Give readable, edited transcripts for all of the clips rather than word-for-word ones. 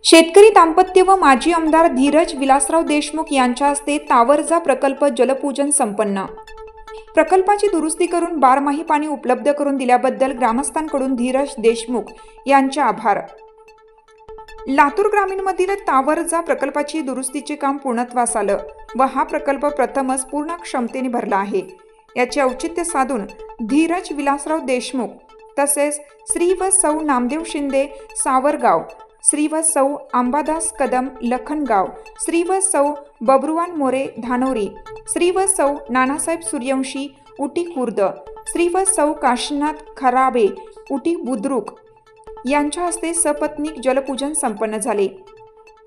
शेतकरी दाम्पत्य व माजी आमदार धीरज विलासराव देशमुख यांच्या हस्ते तावरजा प्रकल्प जलपूजन संपन्न। प्रकल्पाची दुरुस्ती करून बारमाही पाणी उपलब्ध करून दिल्याबद्दल ग्रामस्थांकडून धीरज देशमुख यांचे आभार। लातूर ग्रामीणमधील तावरजा प्रकल्पाची दुरुस्तीचे काम पूर्णत्वास आलं व हा प्रकल्प प्रथमच पूर्ण क्षमतेने भरला आहे। याचे औचित्य साधून धीरज विलासराव देशमुख तसेच श्री व सौ नामदेव शिंदे सावरगाव, श्री व सौ अंबादास कदम लखनगाव, श्री व सौ बबरुवान मोरे धानोरी, श्री व सौ नानासाहेब सूर्यवंशी उटी खुर्द, श्री व सौ काशीनाथ खराबे उटी बुद्रुक यांच्या हस्ते सपत्नीक जलपूजन संपन्न झाले।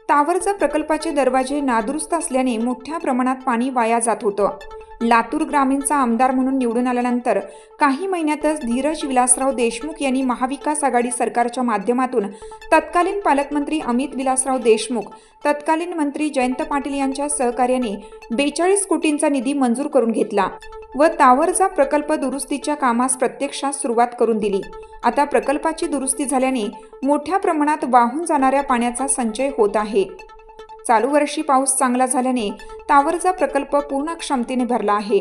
तावरजा प्रकल्पाचे दरवाजे नादुरुस्त असल्याने मोठ्या प्रमाणात पाणी वाया जात होतं। लातूर ग्रामीणचा आमदार म्हणून निवडून आल्यानंतर काही महिन्यातच धीरज विलासराव देशमुख यांनी महाविकास आघाडी सरकारच्या माध्यमातून तत्कालीन पालकमंत्री अमित विलासराव देशमुख, तत्कालीन मंत्री जयंत पाटील यांच्या सहकार्याने 42 कोटींचा निधी मंजूर करून घेतला व तावरजा प्रकल्प दुरुस्तीच्या कामास प्रत्यक्षात सुरुवात करून दिली। आता प्रकल्पाची दुरुस्ती झाल्याने मोठ्या प्रमाणात वाहून जाणाऱ्या पाण्याचा संचय होत आहे। चालू वर्षी पाऊस चांगला झाल्याने तावरजा प्रकल्प पूर्ण क्षमतेने भरला आहे।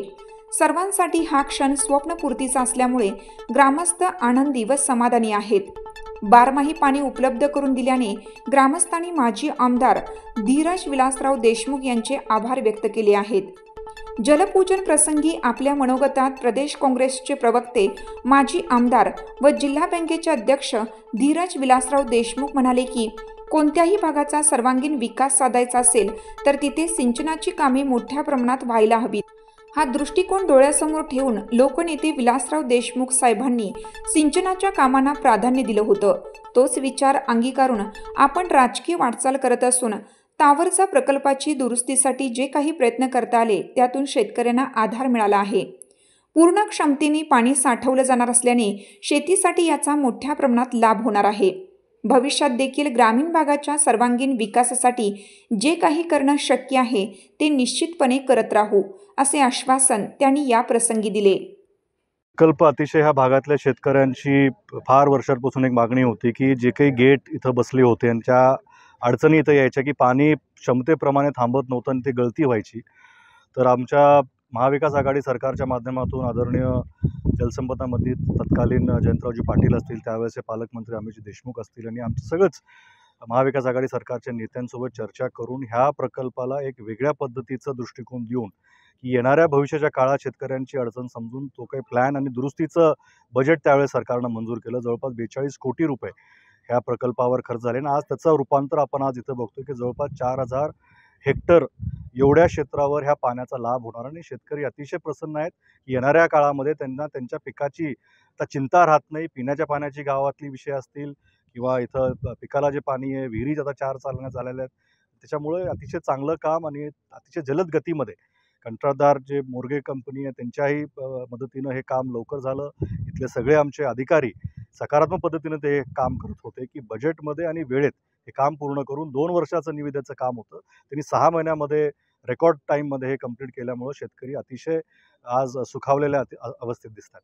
सर्वांसाठी हा क्षण स्वप्नपूर्तीचा असल्यामुळे ग्रामस्थ आनंदी व समाधानी आहेत। बारमाही पाणी उपलब्ध करून दिल्याने ग्रामस्थांनी माजी आमदार धीरज विलासराव देशमुख यांचे आभार व्यक्त केले आहेत। जलपूजन प्रसंगी आपल्या मनोगतात प्रदेश काँग्रेसचे प्रवक्ते माजी आमदार व जिल्हा बँकेचे अध्यक्ष धीरज विलासराव देशमुख म्हणाले की कोणत्याही भागाचा सर्वांगीण विकास साधायचा असेल तर तिथे सिंचनाची कामे मोठ्या प्रमाणात व्हायला हवीत। हा दृष्टिकोन डोळ्यासमोर ठेवून लोकनेते विलासराव देशमुख साहेबांनी सिंचनाच्या कामांना प्राधान्य दिलं होतं। तोच विचार अंगीकारून आपण राजकीय वाटचाल करत असून तावरजा प्रकल्पाची दुरुस्तीसाठी जे काही प्रयत्न करता आले त्यातून शेतकऱ्यांना आधार मिळाला आहे। पूर्ण क्षमतेने पाणी साठवलं जाणार असल्याने शेतीसाठी याचा मोठ्या प्रमाणात लाभ होणार आहे। भविष्यात देखील ग्रामीण भागाच्या सर्वांगीण विकासासाठी जे काही करणं शक्य आहे ते निश्चितपणे करत राहू, असे आश्वासन त्यांनी या प्रसंगी दिले। प्रकल्प अतिशय ह्या भागातल्या शेतकऱ्यांची फार वर्षांपासून एक मागणी होती की जे काही गेट इथं बसले होते त्यांच्या अडचणी इथं यायच्या की पाणी क्षमतेप्रमाणे थांबत नव्हतं आणि ते गळती व्हायची। तर आमच्या महाविकास आघाडी सरकारच्या माध्यमातून आदरणीय जलसंपदा मंत्री तत्कालीन जयंतरावजी पाटील असतील, त्यावेळेचे पालकमंत्री अमित देशमुख असतील आणि आमचं सगळंच महाविकास आघाडी सरकारच्या नेत्यांसोबत चर्चा करून ह्या प्रकल्पाला एक वेगळ्या पद्धतीचा दृष्टिकोन देऊन की येणाऱ्या भविष्याच्या काळात शेतकऱ्यांची अडचण समजून तो काही प्लॅन आणि दुरुस्तीचं बजेट त्यावेळेस सरकारनं मंजूर केलं। जवळपास 42 कोटी रुपये ह्या प्रकल्पावर खर्च झाले आणि आज त्याचं रूपांतर आपण आज इथं बघतोय की जवळपास 4000 हेक्टर एवढ्या क्षेत्रावर ह्या पाण्याचा लाभ होणार आणि शेतकरी अतिशय प्रसन्न आहेत की येणाऱ्या काळामध्ये त्यांना त्यांच्या पिकाची आता चिंता राहत नाही। पिण्याच्या पाण्याची गावातली विषय असतील किंवा इथं पिकाला जे पाणी आहे, विहिरी आता 4 चालण्यात झालेल्या आहेत, त्याच्यामुळे अतिशय चांगलं काम आणि अतिशय जलद गतीमध्ये कंत्राटदार जे मोर्गे कंपनी आहे त्यांच्याही मदतीनं हे काम लवकर झालं। इथले सगळे आमचे अधिकारी सकारात्मक पद्धतीने ते काम करत होते की बजेटमध्ये आणि वेळेत हे काम पूर्ण करून 2 वर्षाचं निविदेचं काम होतं त्यांनी 6 महिन्यामध्ये रेकॉर्ड टाईममध्ये हे कंप्लीट केल्यामुळे शेतकरी अतिशय आज सुखावलेल्या अवस्थेत दिसतात।